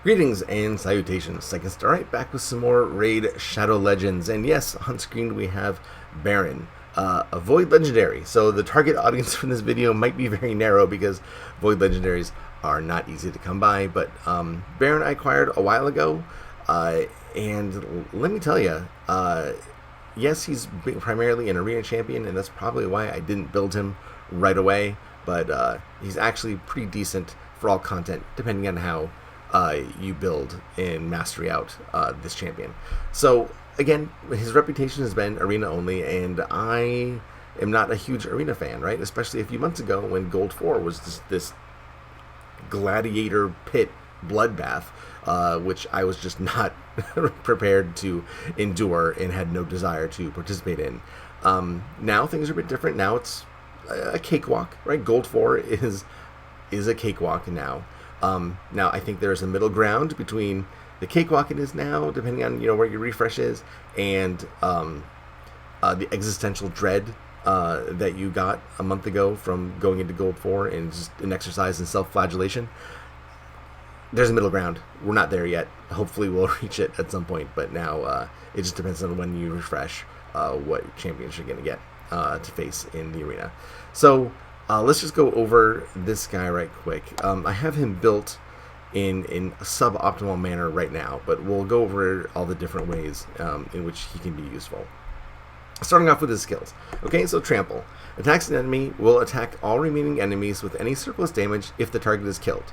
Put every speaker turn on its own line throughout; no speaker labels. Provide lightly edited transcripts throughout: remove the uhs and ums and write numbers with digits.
Greetings and salutations. Second Star right back with some more Raid Shadow Legends. And yes, on screen we have Baron, a Void Legendary. So the target audience for this video might be very narrow because Void Legendaries are not easy to come by. But Baron I acquired a while ago. And let me tell you, yes, he's primarily an arena champion, and that's probably why I didn't build him right away. But he's actually pretty decent for all content, depending on how you build and mastery out this champion. So again, his reputation has been arena only, and I am not a huge arena fan, right? Especially a few months ago when Gold 4 was this gladiator pit bloodbath, which I was just not prepared to endure and had no desire to participate in. Now things are a bit different. Now it's a cakewalk, right? Gold 4 is a cakewalk now. Now I think there's a middle ground between the cakewalk it is now, depending on where your refresh is, and the existential dread that you got a month ago from going into Gold 4 and just an exercise in self-flagellation. There's a middle ground. We're not there yet. Hopefully we'll reach it at some point, but now it just depends on when you refresh what champions you're going to get to face in the arena. So let's just go over this guy right quick. I have him built in a suboptimal manner right now, but we'll go over all the different ways in which he can be useful. Starting off with his skills. Okay, so Trample. Attacks an enemy, will attack all remaining enemies with any surplus damage if the target is killed,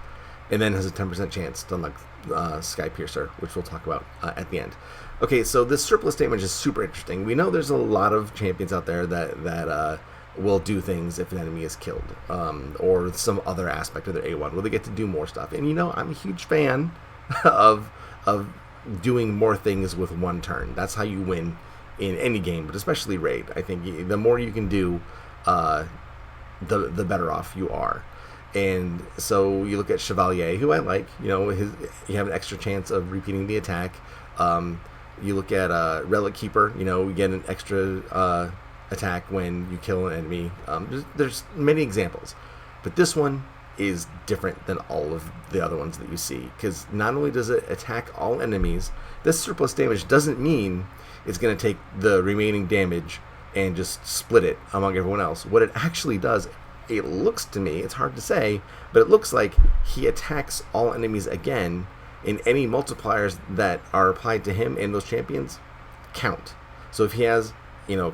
and then has a 10% chance to unlock Skype Piercer, which we'll talk about at the end. Okay, so this surplus damage is super interesting. We know there's a lot of champions out there that will do things if an enemy is killed, or some other aspect of their A1 where they get to do more stuff. And I'm a huge fan of doing more things with one turn. That's how you win in any game, but especially Raid. I think the more you can do, the better off you are. And so you look at Chevalier, who I like. You have an extra chance of repeating the attack. You look at Relic Keeper. You get an extra attack when you kill an enemy. There's many examples, but this one is different than all of the other ones that you see, because not only does it attack all enemies, this surplus damage doesn't mean it's going to take the remaining damage and just split it among everyone else. What it actually does, it looks to me, it's hard to say, but it looks like he attacks all enemies again, and any multipliers that are applied to him and those champions count. So if he has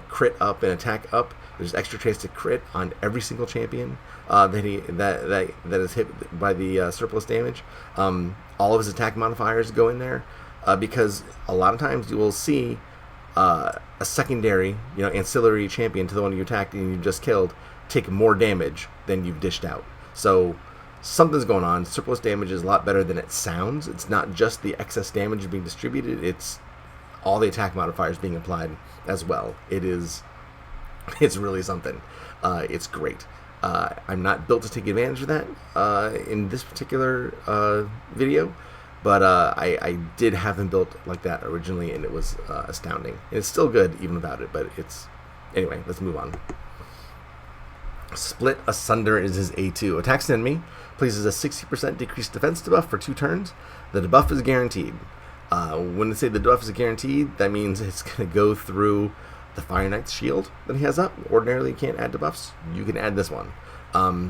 crit up and attack up, there's extra chance to crit on every single champion that is hit by the surplus damage. All of his attack modifiers go in there, because a lot of times you will see a secondary, ancillary champion to the one you attacked and you just killed take more damage than you've dished out. So something's going on. Surplus damage is a lot better than it sounds. It's not just the excess damage being distributed, it's all the attack modifiers being applied as well. It's really something. It's great. I'm not built to take advantage of that in this particular video, but I did have him built like that originally, and it was astounding. And it's still good even without it, but anyway, let's move on. Split Asunder is his A2. Attacks an enemy, places a 60% decreased defense debuff for 2 turns. The debuff is guaranteed. When they say the debuff is guaranteed, that means it's going to go through the Fire Knight's shield that he has up. Ordinarily, you can't add debuffs. You can add this one.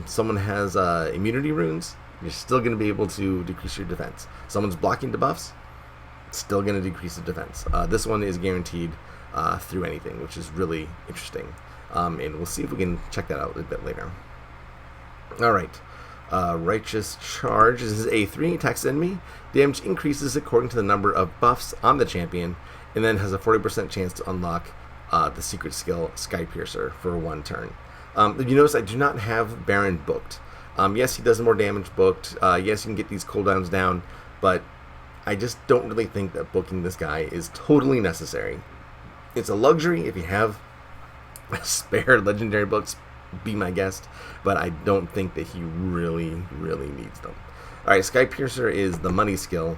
Someone has immunity runes, you're still going to be able to decrease your defense. Someone's blocking debuffs, still going to decrease the defense. This one is guaranteed through anything, which is really interesting. And we'll see if we can check that out a bit later. Alright. Righteous Charge is his A3. Attacks enemy. Damage increases according to the number of buffs on the champion, and then has a 40% chance to unlock the secret skill Skype Piercer for 1 turn. You notice I do not have Baron booked. Yes, he does more damage booked. Yes, you can get these cooldowns down, but I just don't really think that booking this guy is totally necessary. It's a luxury if you have spare legendary books, be my guest, but I don't think that he really needs them. Alright, Skype Piercer is the money skill.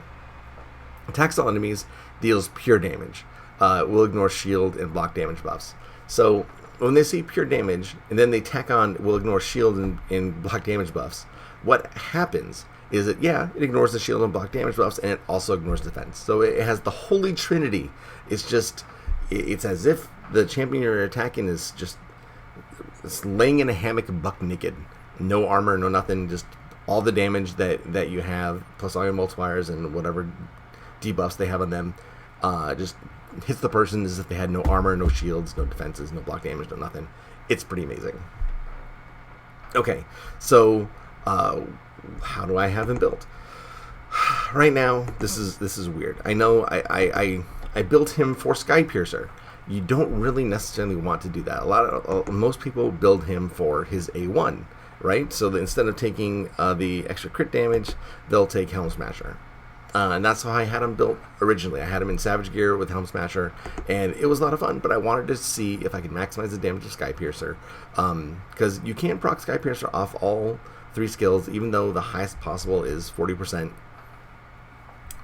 Attacks all enemies, deals pure damage. Will ignore shield and block damage buffs. So when they say pure damage and then they tack on will ignore shield and block damage buffs, what happens is that, yeah, it ignores the shield and block damage buffs, and it also ignores defense. So it has the holy trinity. It's as if the champion you're attacking is just laying in a hammock buck naked. No armor, no nothing, just all the damage that you have, plus all your multipliers and whatever debuffs they have on them, just hits the person as if they had no armor, no shields, no defenses, no block damage, no nothing. It's pretty amazing. Okay, so how do I have him built? Right now, this is weird. I know I built him for Skype Piercer. You don't really necessarily want to do that. Most people build him for his A1, right? So that instead of taking the extra crit damage, they'll take Helm Smasher. And that's how I had him built originally. I had him in Savage Gear with Helm Smasher, and it was a lot of fun, but I wanted to see if I could maximize the damage of Skype Piercer. Because you can't proc Skype Piercer off all 3 skills, even though the highest possible is 40%.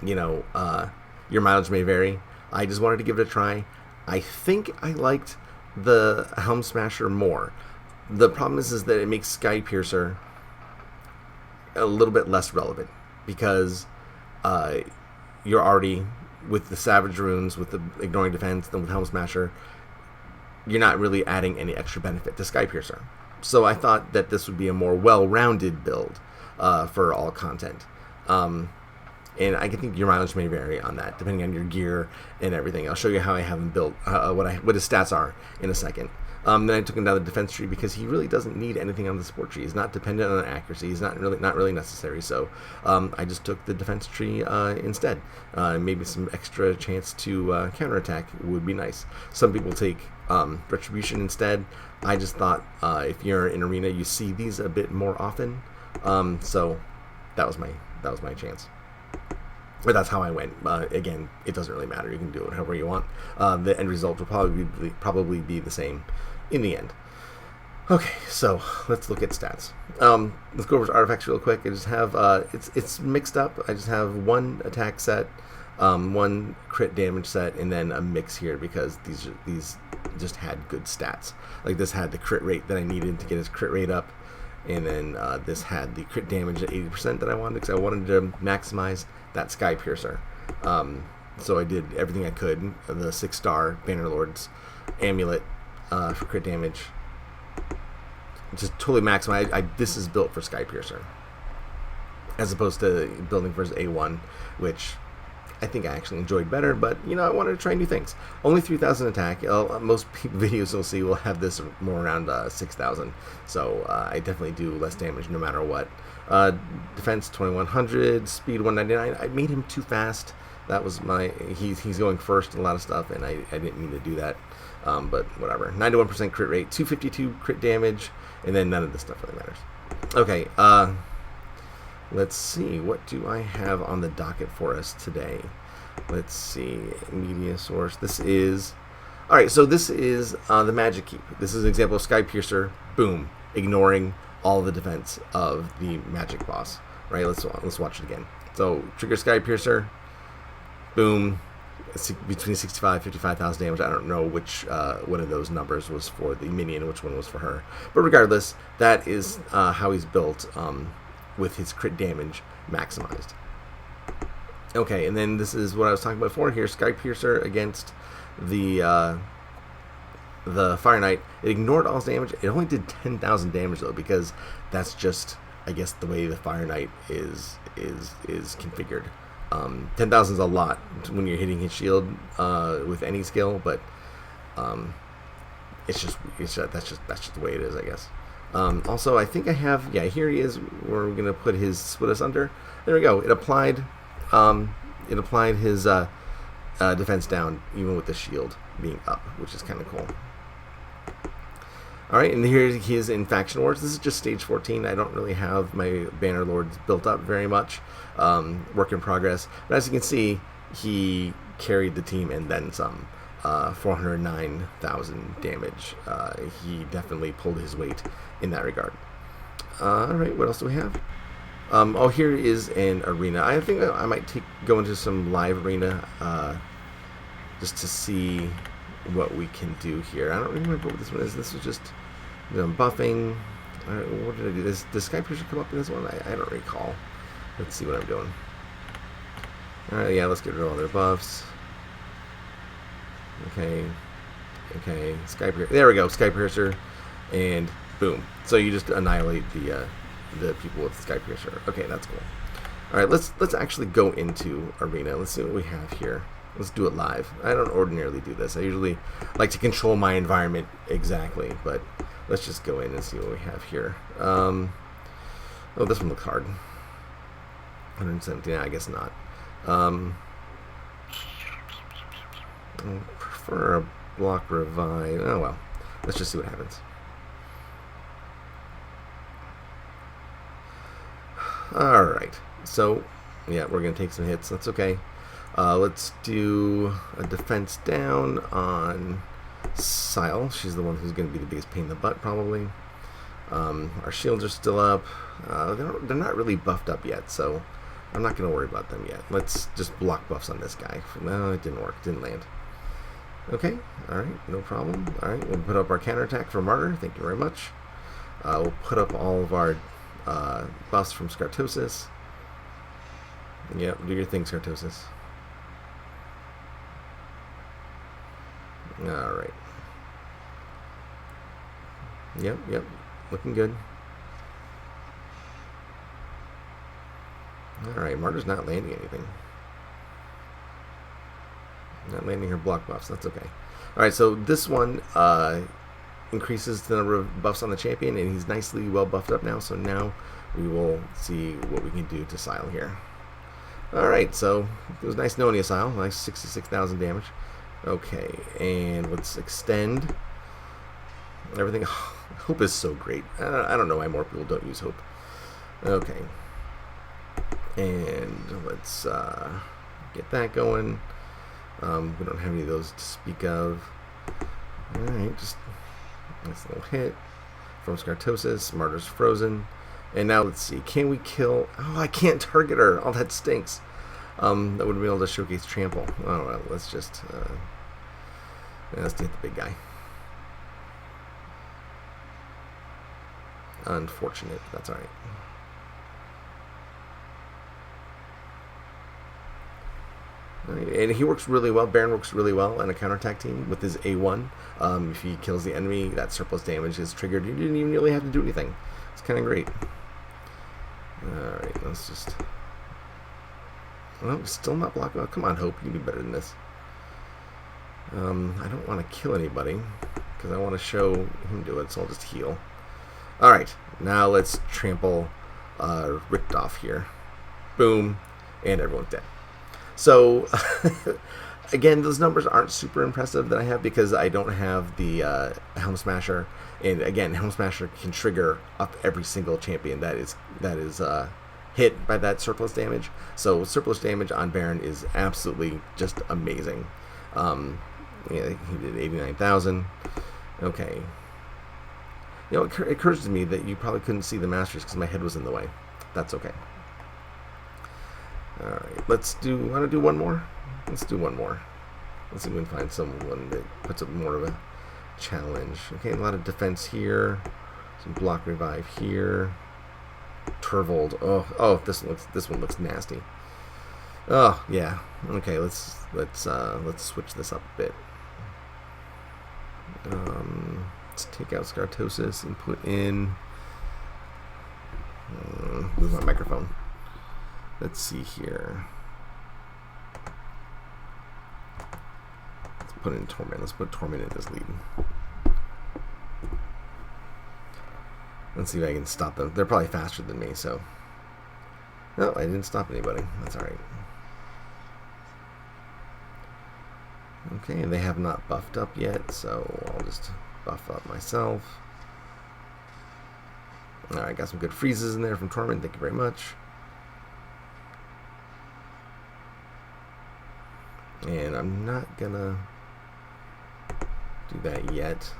You know, your mileage may vary. I just wanted to give it a try. I think I liked the Helm Smasher more. The problem is that it makes Skype Piercer a little bit less relevant, because you're already, with the Savage Runes, with the ignoring defense, then with Helm Smasher, you're not really adding any extra benefit to Skype Piercer. So I thought that this would be a more well-rounded build for all content. And I think your mileage may vary on that, depending on your gear and everything. I'll show you how I have him built, what his stats are in a second. Then I took him down the defense tree because he really doesn't need anything on the support tree. He's not dependent on accuracy. He's not really necessary. So I just took the defense tree instead. Maybe some extra chance to counterattack would be nice. Some people take Retribution instead. I just thought if you're in Arena, you see these a bit more often. So that was my chance. But that's how I went. Again, it doesn't really matter. You can do it however you want. The end result will probably be the same in the end. Okay, so let's look at stats. Let's go over to artifacts real quick. I just have it's mixed up. I just have 1 attack set, 1 crit damage set, and then a mix here because these just had good stats. Like this had the crit rate that I needed to get his crit rate up, and then this had the crit damage at 80% that I wanted, because I wanted to maximize that Skype Piercer. So I did everything I could. The 6-star Bannerlord's amulet for crit damage, just totally maximized. This is built for Skype Piercer, as opposed to building for his A1, which I think I actually enjoyed better. But you know, I wanted to try new things. Only 3,000 attack. Most videos you'll see will have this more around 6,000. So I definitely do less damage no matter what. Defense 2100, speed 199. I made him too fast. That was he's going first in a lot of stuff, and I didn't mean to do that. But whatever. 91% crit rate, 252 crit damage, and then none of this stuff really matters. Okay, let's see. What do I have on the docket for us today? Let's see. Media source. This is... Alright, so this is the Magic Keep. This is an example of Skype Piercer. Boom. Ignoring all the defense of the Magic boss. Right, let's watch it again. So, trigger Skype Piercer. Boom. Between 65 55,000 damage. I don't know which one of those numbers was for the minion, which one was for her. But regardless, that is how he's built with his crit damage maximized. Okay, and then this is what I was talking about before here. Skype Piercer against the Fire Knight. It ignored all his damage. It only did 10,000 damage though, because that's just, I guess, the way the Fire Knight is configured. 10,000 is a lot when you're hitting his shield with any skill, but that's just the way it is, I guess. Also, I think I have, yeah, here he is, where we're gonna put his split us under. There we go. It applied his defense down even with the shield being up, which is kind of cool. Alright, and here he is in Faction Wars. This is just stage 14. I don't really have my Bannerlords built up very much. Work in progress. But as you can see, he carried the team and then some. 409,000 damage. He definitely pulled his weight in that regard. Alright, what else do we have? Oh, here is an arena. I think I might go into some live arena just to see what we can do here. I don't remember what this one is. This was just buffing. What did I do? Does Skype Piercer come up in this one? I don't recall. Let's see what I'm doing. Alright, yeah, let's get rid of all their buffs. Okay. Okay, Skype Piercer. There we go, Skype Piercer. And boom. So you just annihilate the people with Skype Piercer. Okay, that's cool. Alright, let's actually go into Arena. Let's see what we have here. Let's do it live. I don't ordinarily do this. I usually like to control my environment exactly, but let's just go in and see what we have here. Oh, this one looks hard. 117, I guess not. I prefer a block revive. Oh well, let's just see what happens. Alright, so yeah, we're going to take some hits. That's okay. Let's do a defense down on Sile. She's the one who's going to be the biggest pain in the butt, probably. Our shields are still up. They're not really buffed up yet, so I'm not going to worry about them yet. Let's just block buffs on this guy. No, it didn't work. It didn't land. Okay, alright, no problem. Alright, we'll put up our counterattack for Martyr. Thank you very much. We'll put up all of our buffs from Scartosis. Yep, do your thing, Scartosis. Alright. Yep, looking good. Alright, Martyr's not landing anything. Not landing her block buffs, that's okay. Alright, so this one increases the number of buffs on the champion, and he's nicely well buffed up now, so now we will see what we can do to Sile here. Alright, so it was nice knowing you, Sile. Nice 66,000 damage. Okay, and let's extend everything. Oh, Hope is so great. I don't know why more people don't use Hope. Okay, and let's get that going. We don't have any of those to speak of. Alright, just nice little hit from Scartosis. Martyr's frozen. And now let's see, can we kill... Oh, I can't target her. Oh, that stinks. That would have been able to showcase Trample. Oh, well, let's just... let's hit the big guy. Unfortunate. That's alright. And he works really well. Baron works really well in a counterattack team with his A1. If he kills the enemy, that surplus damage is triggered. You didn't even really have to do anything. It's kind of great. Alright, let's just... Well, still not blocking. Oh, come on, Hope. You can do better than this. I don't want to kill anybody because I want to show him do it, so I'll just heal. Alright, now let's trample Richtof here. Boom, and everyone's dead. So, again, those numbers aren't super impressive that I have because I don't have the Helm Smasher. And again, Helm Smasher can trigger up every single champion that is hit by that surplus damage. So surplus damage on Baron is absolutely just amazing. Yeah, he did 89,000. Okay. You know, it occurs to me that you probably couldn't see the Masters because my head was in the way. That's okay. Alright, let's do... Want to do one more? Let's do one more. Let's see if we can find someone that puts up more of a challenge. Okay, a lot of defense here. Some block revive here. Turvold. Oh, this one looks nasty. Oh, yeah. Okay, let's switch this up a bit. Let's take out Scartosis and put in... move my microphone. Let's see here. Let's put in Torment. Let's put Torment in as lead. Let's see if I can stop them. They're probably faster than me, so... No, I didn't stop anybody. That's alright. Okay, and they have not buffed up yet, so I'll just buff up myself. Alright, got some good freezes in there from Torment. Thank you very much. And I'm not gonna do that yet.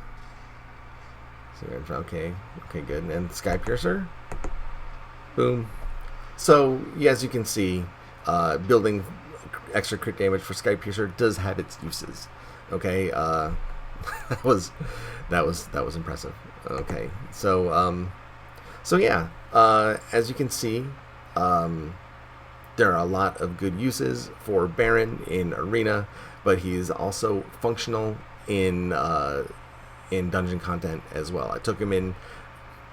So, okay, good. And Skype Piercer, boom. So, yeah, as you can see, building extra crit damage for Skype Piercer does have its uses. Okay, that was impressive. Okay, so yeah, as you can see, There are a lot of good uses for Baron in Arena, but he's also functional in dungeon content as well. I took him in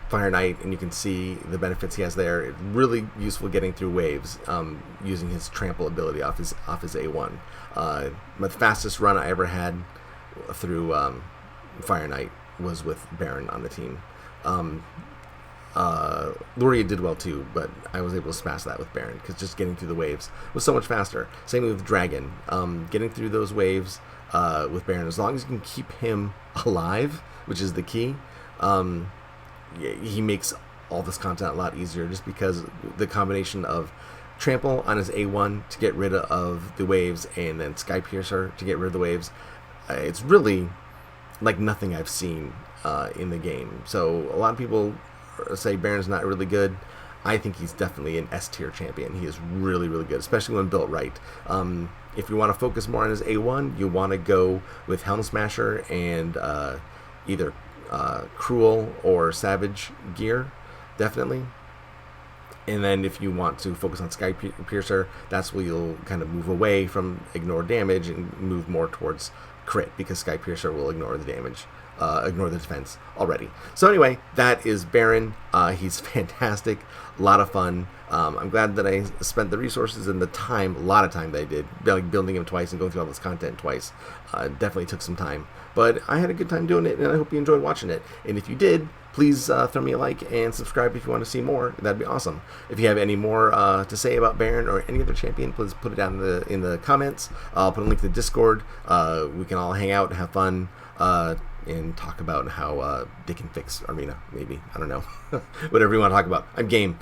Fire Knight, and you can see the benefits he has there. It's really useful getting through waves, using his trample ability off his A1. The fastest run I ever had through Fire Knight was with Baron on the team. Luria did well too, but I was able to smash that with Baron because just getting through the waves was so much faster. Same with Dragon. Getting through those waves with Baron, as long as you can keep him alive, which is the key, he makes all this content a lot easier, just because the combination of trample on his A1 to get rid of the waves, and then Skype Piercer to get rid of the waves. It's really like nothing I've seen in the game. So a lot of people say Baron's not really good. I think he's definitely an S tier champion. He is really, really good, especially when built right. If you want to focus more on his A1, you want to go with Helm Smasher and either Cruel or Savage gear, definitely. And then if you want to focus on Sky Piercer, that's where you'll kind of move away from ignore damage and move more towards crit, because Sky Piercer will ignore the damage, ignore the defense already. So anyway, that is Baron. He's fantastic, a lot of fun. I'm glad that I spent the resources and the time, a lot of time that I did, like building him twice and going through all this content twice. Definitely took some time, but I had a good time doing it, and I hope you enjoyed watching it. And if you did, please throw me a like and subscribe if you want to see more. That'd be awesome. If you have any more to say about Baron or any other champion, please put it down in the comments. I'll put a link to the Discord. We can all hang out and have fun and talk about how they can fix Arena, maybe. I don't know. Whatever you want to talk about. I'm game.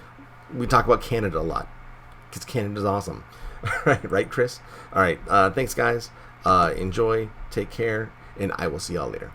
We talk about Canada a lot because Canada's awesome. Right, Chris? All right. Thanks, guys. Enjoy. Take care. And I will see y'all later.